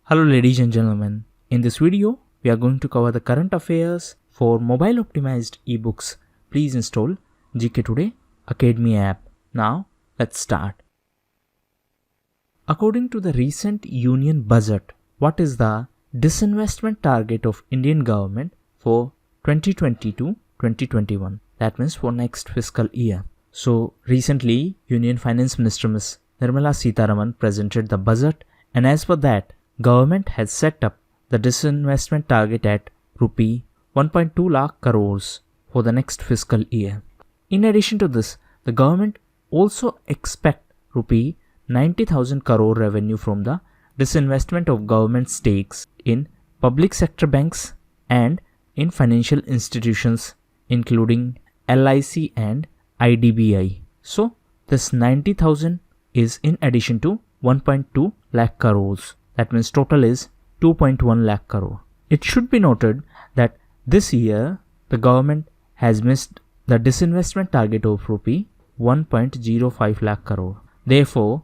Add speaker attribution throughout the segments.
Speaker 1: Hello ladies and gentlemen, in this video we are going to cover the current affairs for mobile optimized ebooks. Please install GKToday Academy app. Now let's start. According to the recent Union Budget, what is the disinvestment target of Indian government for 2020-2021? That means for next fiscal year. So recently Union Finance Minister Ms. Nirmala Sitharaman presented the budget, and as per that, government has set up the disinvestment target at rupee 1.2 lakh crores for the next fiscal year. In addition to this, the government also expect rupee 90,000 crore revenue from the disinvestment of government stakes in public sector banks and in financial institutions including LIC and IDBI. So this 90,000 is in addition to 1.2 lakh crores. That means total is 2.1 lakh crore. It should be noted that this year the government has missed the disinvestment target of rupee 1.05 lakh crore. Therefore,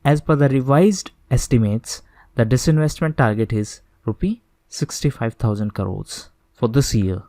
Speaker 1: as per the revised estimates, the disinvestment target is rupee 65,000 crores for this year.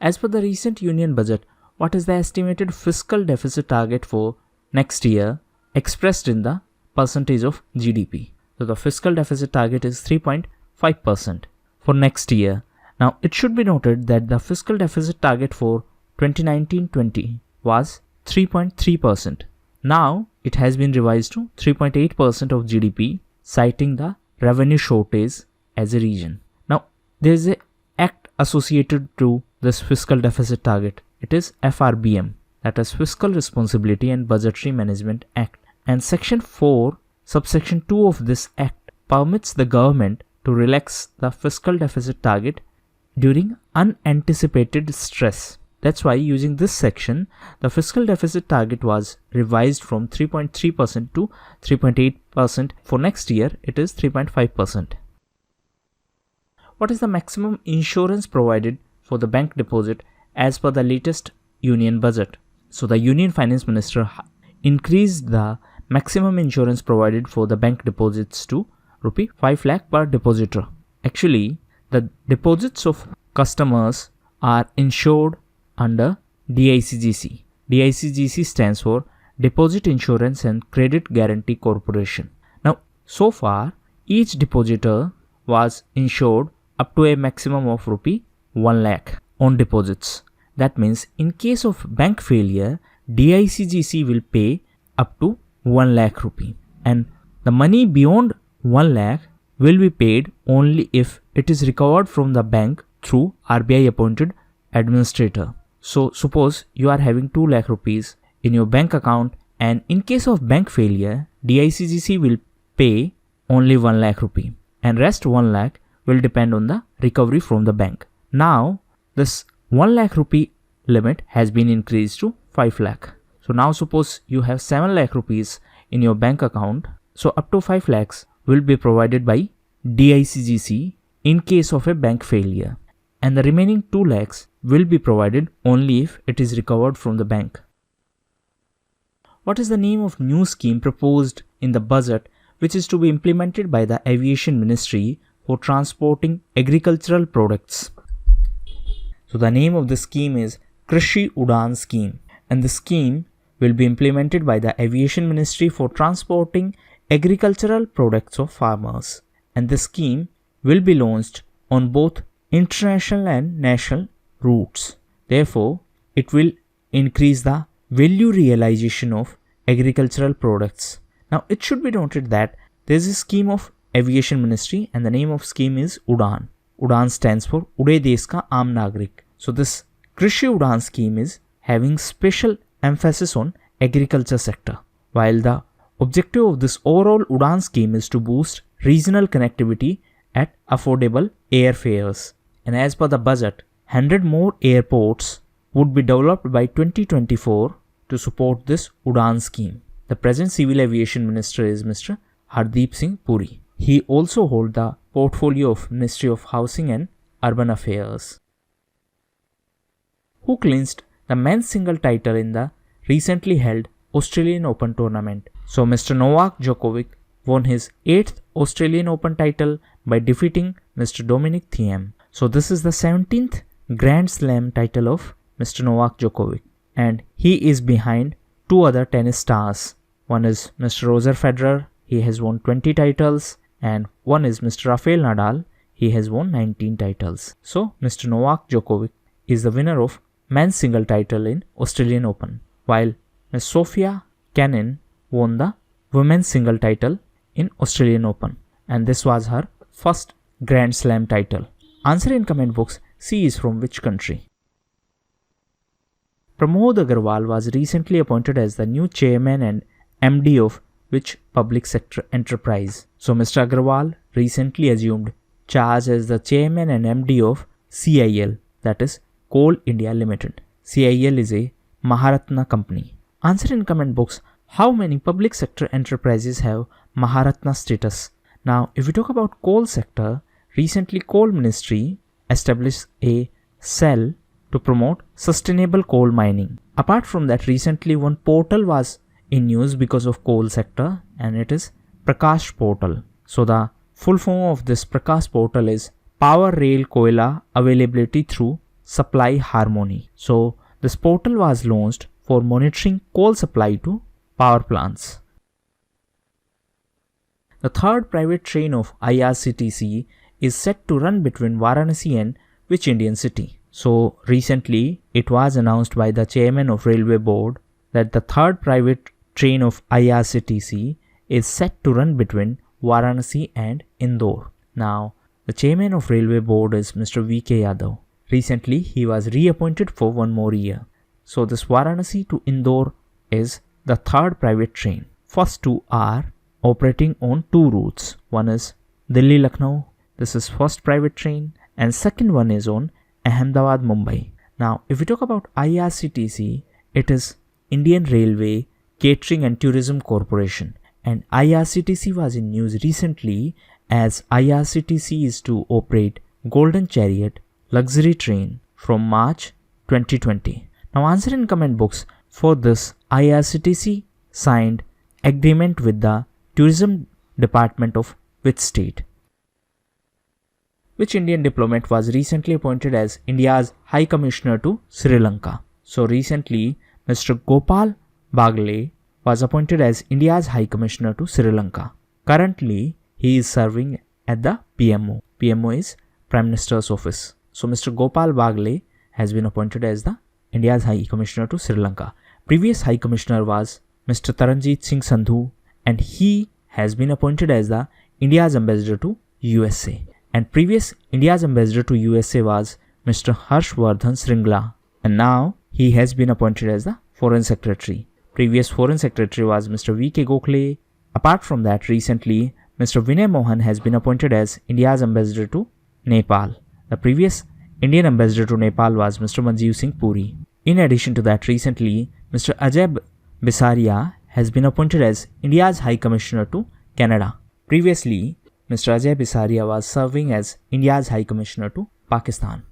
Speaker 1: As per the recent Union Budget, what is the estimated fiscal deficit target for next year expressed in the percentage of GDP? So the fiscal deficit target is 3.5% for next year. Now it should be noted that the fiscal deficit target for 2019-20 was 3.3%. Now it has been revised to 3.8% of GDP, citing the revenue shortage as a reason. Now there is an act associated to this fiscal deficit target. It is FRBM, that is Fiscal Responsibility and Budgetary Management Act. And Section 4, Subsection 2 of this Act permits the government to relax the fiscal deficit target during unanticipated stress. That's why using this section, the fiscal deficit target was revised from 3.3% to 3.8%. For next year, it is 3.5%. What is the maximum insurance provided for the bank deposit as per the latest Union Budget? So the Union Finance Minister increased the maximum insurance provided for the bank deposits to rupee 5 lakh per depositor. Actually, the deposits of customers are insured under DICGC. DICGC stands for Deposit Insurance and Credit Guarantee Corporation. Now, so far, each depositor was insured up to a maximum of rupee 1 lakh on deposits. That means in case of bank failure, DICGC will pay up to 1 lakh rupee, and the money beyond 1 lakh will be paid only if it is recovered from the bank through RBI appointed administrator. So suppose you are having 2 lakh rupees in your bank account, and in case of bank failure, DICGC will pay only 1 lakh rupee, and rest 1 lakh will depend on the recovery from the bank. Now this 1 lakh rupee limit has been increased to 5 lakh. So now suppose you have 7 lakh rupees in your bank account. So up to 5 lakhs will be provided by DICGC in case of a bank failure, and the remaining 2 lakhs will be provided only if it is recovered from the bank. What is the name of new scheme proposed in the budget which is to be implemented by the Aviation Ministry for transporting agricultural products? So the name of the scheme is Krishi Udaan scheme, and the scheme will be implemented by the Aviation Ministry for transporting agricultural products of farmers, and the scheme will be launched on both international and national routes. Therefore, it will increase the value realization of agricultural products. Now, it should be noted that there is a scheme of Aviation Ministry, and the name of scheme is Udaan. Udaan stands for Ude Desh Ka Aam Nagrik. So this Krishi Udaan scheme is having special emphasis on agriculture sector, while the objective of this overall Udaan scheme is to boost regional connectivity at affordable airfares. And as per the budget, 100 more airports would be developed by 2024 to support this Udaan scheme. The present Civil Aviation Minister is Mr. Hardeep Singh Puri. He also holds the portfolio of Ministry of Housing and Urban Affairs. Who clinched the men's single title in the recently held Australian Open tournament? So Mr. Novak Djokovic won his 8th Australian Open title by defeating Mr. Dominic Thiem. So this is the 17th Grand Slam title of Mr. Novak Djokovic, and he is behind two other tennis stars. One is Mr. Roger Federer, he has won 20 titles, and one is Mr. Rafael Nadal, he has won 19 titles. So Mr. Novak Djokovic is the winner of men's single title in Australian Open, while Ms. Sofia Kenin won the women's single title in Australian Open, and this was her first Grand Slam title. Answer in comment box. C is from which country? Pramod Agrawal was recently appointed as the new chairman and MD of which public sector enterprise? So Mr. Agrawal recently assumed charge as the chairman and MD of CIL, that is Coal India Limited. CIL is a Maharatna company. Answer in comment box. How many public sector enterprises have Maharatna status? Now, if we talk about coal sector, recently Coal Ministry established a cell to promote sustainable coal mining. Apart from that, recently one portal was in news because of coal sector, and it is Prakash Portal. So the full form of this Prakash Portal is Power Rail Koila Availability Through Supply Harmony. So this portal was launched for monitoring coal supply to power plants. The third private train of IRCTC is set to run between Varanasi and which Indian city? So recently it was announced by the chairman of Railway Board that the third private train of IRCTC is set to run between Varanasi and Indore. Now the chairman of Railway Board is Mr. VK Yadav. Recently he was reappointed for one more year. So this Varanasi to Indore is the third private train. First two are operating on two routes. One is Delhi Lucknow, this is first private train, and second one is on Ahmedabad Mumbai. Now if we talk about IRCTC, it is Indian Railway Catering and Tourism Corporation, and IRCTC was in news recently as IRCTC is to operate Golden Chariot luxury train from March 2020. Now answer in comment box. For this, IRCTC signed agreement with the Tourism Department of which state? Which Indian diplomat was recently appointed as India's High Commissioner to Sri Lanka? So recently, Mr. Gopal Bagle was appointed as India's High Commissioner to Sri Lanka. Currently, he is serving at the PMO. PMO is Prime Minister's Office. So Mr. Gopal Bagle has been appointed as the India's High Commissioner to Sri Lanka. Previous High Commissioner was Mr. Taranjit Singh Sandhu, and he has been appointed as the India's Ambassador to USA. And previous India's Ambassador to USA was Mr. Harshvardhan Sringla, and now he has been appointed as the Foreign Secretary. Previous Foreign Secretary was Mr. V.K. Gokhale. Apart from that, recently Mr. Vinay Mohan has been appointed as India's Ambassador to Nepal. The previous Indian Ambassador to Nepal was Mr. Manjeev Singh Puri. In addition to that, recently Mr. Ajay Bisaria has been appointed as India's High Commissioner to Canada. Previously, Mr. Ajay Bisaria was serving as India's High Commissioner to Pakistan.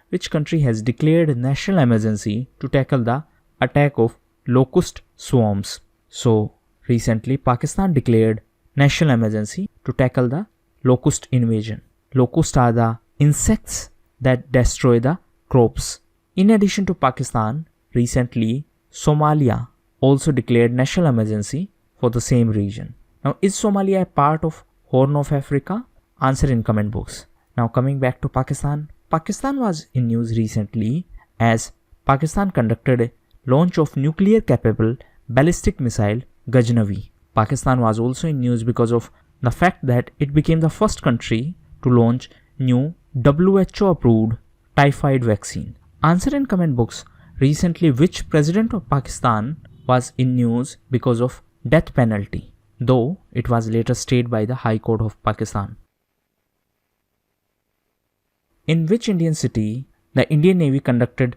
Speaker 1: Which country has declared national emergency to tackle the attack of locust swarms? So, recently Pakistan declared national emergency to tackle the locust invasion. Locusts are the insects that destroy the crops. In addition to Pakistan, recently Somalia also declared national emergency for the same region. Now, is Somalia a part of Horn of Africa? Answer in comment box. Now coming back to Pakistan. Pakistan was in news recently as Pakistan conducted a launch of nuclear capable ballistic missile Ghaznavi. Pakistan was also in news because of the fact that it became the first country to launch new WHO approved typhoid vaccine. Answer in comment box. Recently, which president of Pakistan was in news because of death penalty, though it was later stayed by the High Court of Pakistan? In which Indian city the Indian Navy conducted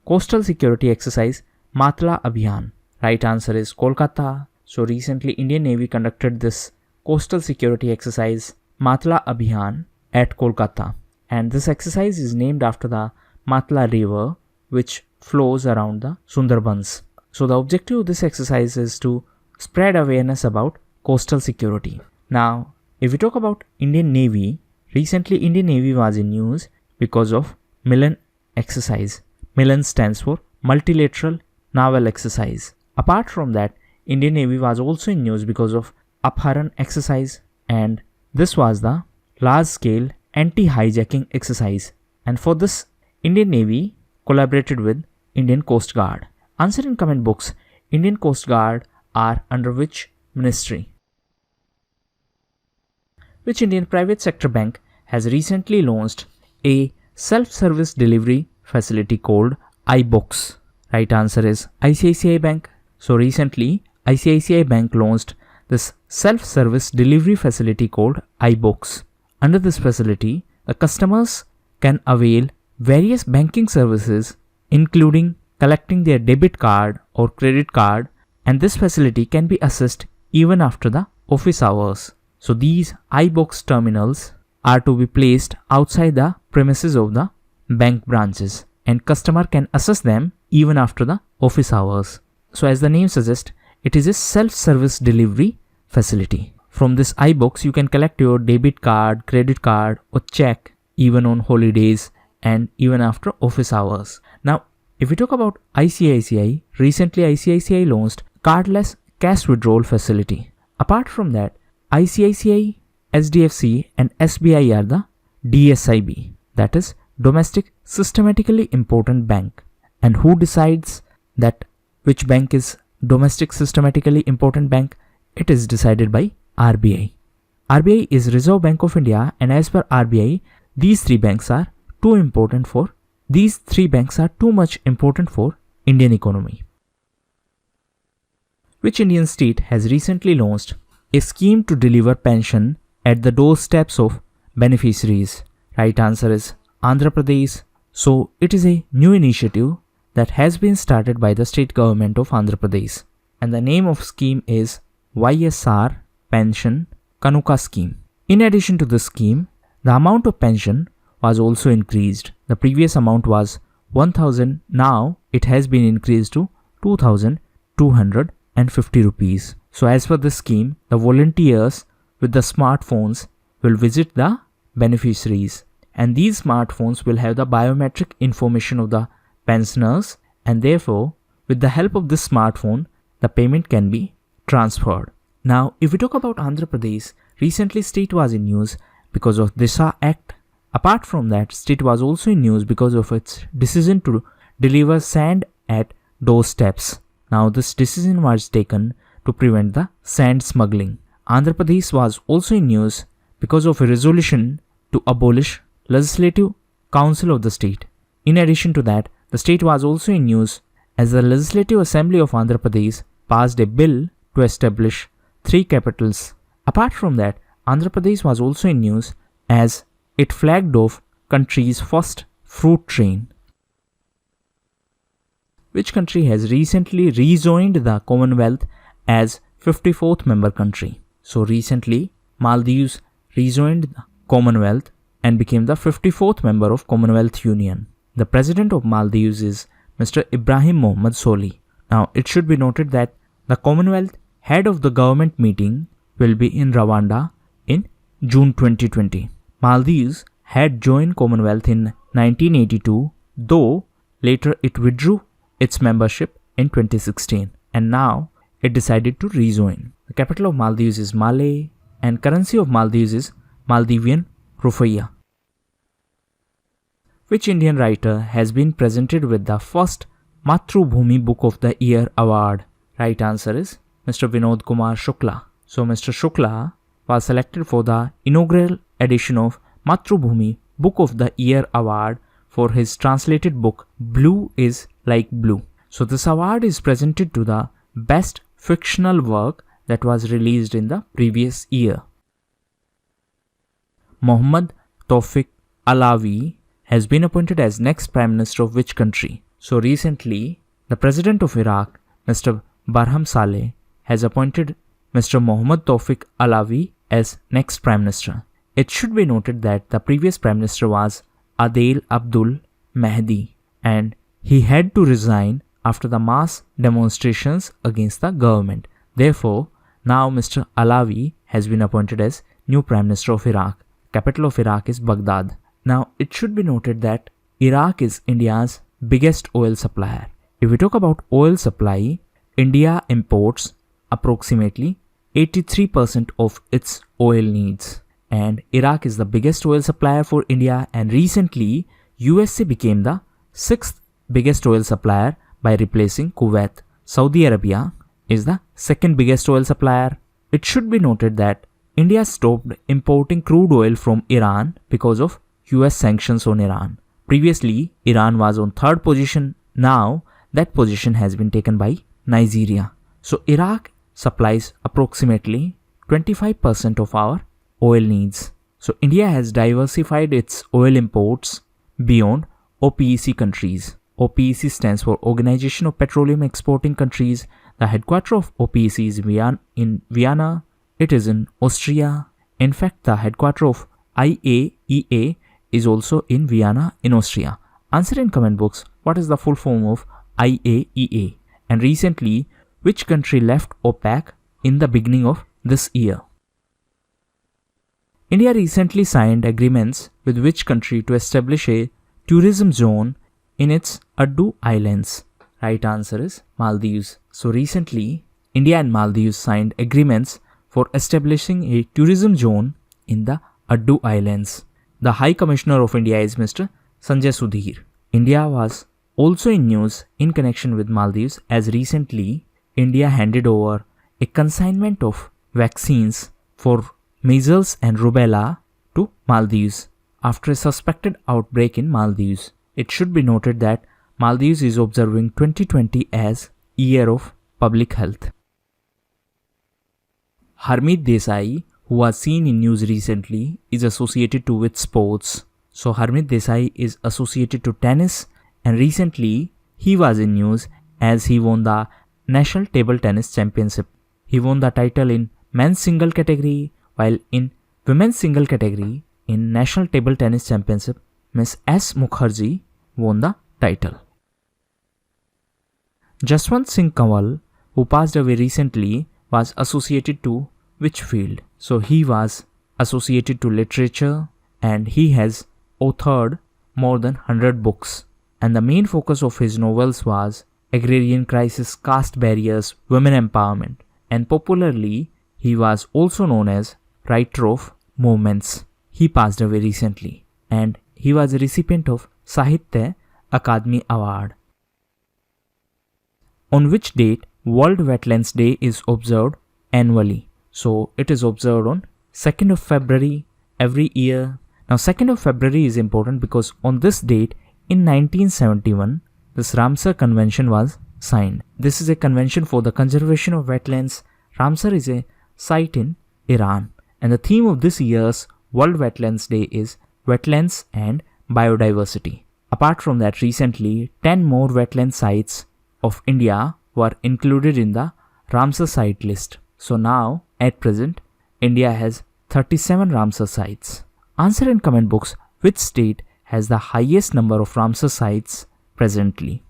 Speaker 1: coastal security exercise Matla Abhiyaan? Right answer is Kolkata. So recently Indian Navy conducted this coastal security exercise Matla Abhiyaan at Kolkata, and this exercise is named after the Matla river which flows around the Sundarbans. So the objective of this exercise is to spread awareness about coastal security. Now, if we talk about Indian Navy, recently Indian Navy was in news because of Milan exercise. Milan stands for Multilateral Naval Exercise. Apart from that, Indian Navy was also in news because of Abhiyaan exercise, and this was the large-scale anti-hijacking exercise. And for this, Indian Navy collaborated with Indian Coast Guard. Answer in comment box. Indian Coast Guard are under which ministry? Which Indian private sector bank has recently launched a self-service delivery facility called iBox? Right answer is ICICI Bank. So recently, ICICI Bank launched this self-service delivery facility called iBox. Under this facility, the customers can avail various banking services, including collecting their debit card or credit card, and this facility can be accessed even after the office hours. So these iBox terminals are to be placed outside the premises of the bank branches, and customer can access them even after the office hours. So as the name suggests, it is a self-service delivery facility. From this iBox, you can collect your debit card, credit card or check even on holidays and even after office hours. Now, if we talk about ICICI, recently ICICI launched cardless cash withdrawal facility. Apart from that, ICICI, SDFC and SBI are the DSIB, that is Domestic Systematically Important Bank. And who decides that which bank is Domestic Systematically Important Bank? It is decided by RBI. RBI is Reserve Bank of India, and as per RBI, these three banks are too much important for Indian economy. Which Indian state has recently launched a scheme to deliver pension at the doorsteps of beneficiaries? Right answer is Andhra Pradesh. So it is a new initiative that has been started by the state government of Andhra Pradesh, and the name of scheme is YSR Pension Kanuka Scheme. In addition to this scheme, the amount of pension was also increased. The previous amount was 1000, now it has been increased to 2250 rupees. So as per this scheme, the volunteers with the smartphones will visit the beneficiaries, and these smartphones will have the biometric information of the pensioners, and therefore with the help of this smartphone the payment can be transferred. Now if we talk about Andhra Pradesh, recently state was in news because of Disha Act. Apart from that, state was also in news because of its decision to deliver sand at doorsteps. Now this decision was taken to prevent the sand smuggling. Andhra Pradesh was also in news because of a resolution to abolish Legislative Council of the state. In addition to that, the state was also in news as the Legislative Assembly of Andhra Pradesh passed a bill to establish 3 capitals. Apart from that, Andhra Pradesh was also in news as it flagged off country's first fruit train. Which country has recently rejoined the Commonwealth as 54th member country? So recently, Maldives rejoined the Commonwealth and became the 54th member of Commonwealth Union. The president of Maldives is Mr. Ibrahim Mohammed Solih. Now, it should be noted that the Commonwealth head of the government meeting will be in Rwanda in June 2020. Maldives had joined Commonwealth in 1982, though later it withdrew its membership in 2016, and now it decided to rejoin. The capital of Maldives is Malé, and currency of Maldives is Maldivian Rupiah. Which Indian writer has been presented with the first Matrubhumi Book of the Year award? Right answer is Mr. Vinod Kumar Shukla. So Mr. Shukla was selected for the inaugural edition of Matrubhumi Book of the Year award for his translated book Blue is Like Blue. So this award is presented to the best fictional work that was released in the previous year. Mohammed Tawfiq Allawi has been appointed as next Prime Minister of which country? So recently, the President of Iraq, Mr. Barham Saleh, has appointed Mr. Mohammed Tawfiq Allawi as next Prime Minister. It should be noted that the previous Prime Minister was Adel Abdul Mahdi, and he had to resign after the mass demonstrations against the government. Therefore, Now Mr. Allawi has been appointed as new Prime Minister of Iraq. Capital of Iraq is Baghdad. Now it should be noted that Iraq is India's biggest oil supplier. If we talk about oil supply, India imports approximately 83% of its oil needs. And Iraq is the biggest oil supplier for India, and recently USA became the 6th biggest oil supplier by replacing Kuwait. Saudi Arabia is the 2nd biggest oil supplier. It should be noted that India stopped importing crude oil from Iran because of US sanctions on Iran. Previously, Iran was on 3rd position. Now, that position has been taken by Nigeria. So, Iraq supplies approximately 25% of our oil needs. So, India has diversified its oil imports beyond OPEC countries. OPEC stands for Organization of Petroleum Exporting Countries. The headquarters of OPEC is in Vienna. It is in Austria. In fact, the headquarters of IAEA is also in Vienna in Austria. Answer in comment box what is the full form of IAEA, and recently which country left OPEC in the beginning of this year. India recently signed agreements with which country to establish a tourism zone in its Addu Islands? Right answer is Maldives. So recently India and Maldives signed agreements for establishing a tourism zone in the Addu Islands. The High Commissioner of India is Mr. Sanjay Sudhir. India was also in news in connection with Maldives, as recently India handed over a consignment of vaccines for measles and rubella to Maldives after a suspected outbreak in Maldives. It should be noted that Maldives is observing 2020 as Year of Public Health. Harmeet Desai, who was seen in news recently, is associated with sports. So Harmeet Desai is associated to tennis, and recently he was in news as he won the National Table Tennis Championship. He won the title in men's single category, while in women's single category in National Table Tennis Championship, Ms. S. Mukherjee won the title. Jaswant Singh Kanwal, who passed away recently, was associated to which field? So he was associated to literature, and he has authored more than 100 books. And the main focus of his novels was agrarian crisis, caste barriers, women empowerment. And popularly, he was also known as writer of movements. He passed away recently, and he was a recipient of Sahitya Akademi Award. On which date World Wetlands Day is observed annually? So it is observed on 2nd of February every year. Now 2nd of February is important because on this date in 1971 this Ramsar Convention was signed. This is a convention for the conservation of wetlands. Ramsar is a site in Iran, and the theme of this year's World Wetlands Day is wetlands and biodiversity. Apart from that, recently 10 more wetland sites of India were included in the Ramsar site list. So now at present India has 37 Ramsar sites. Answer in comment box which state has the highest number of Ramsar sites presently.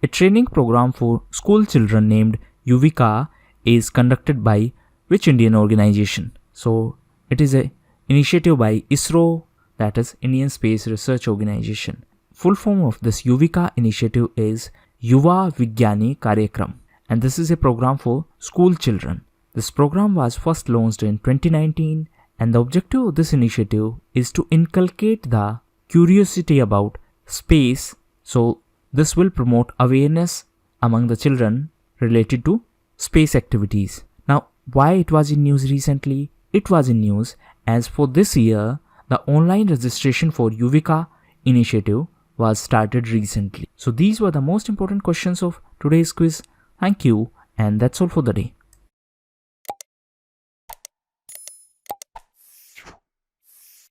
Speaker 1: A training program for school children named Yuvika is conducted by which Indian organization? So it is an initiative by ISRO, that is Indian Space Research Organization. Full form of this Yuvika initiative is Yuva Vigyani Karyakram, and this is a program for school children. This program was first launched in 2019, and the objective of this initiative is to inculcate the curiosity about space. So this will promote awareness among the children related to space activities. Now, why it was in news recently? It was in news as for this year, the online registration for Yuvika initiative was started recently. So these were the most important questions of today's quiz. Thank you, and that's all for the day.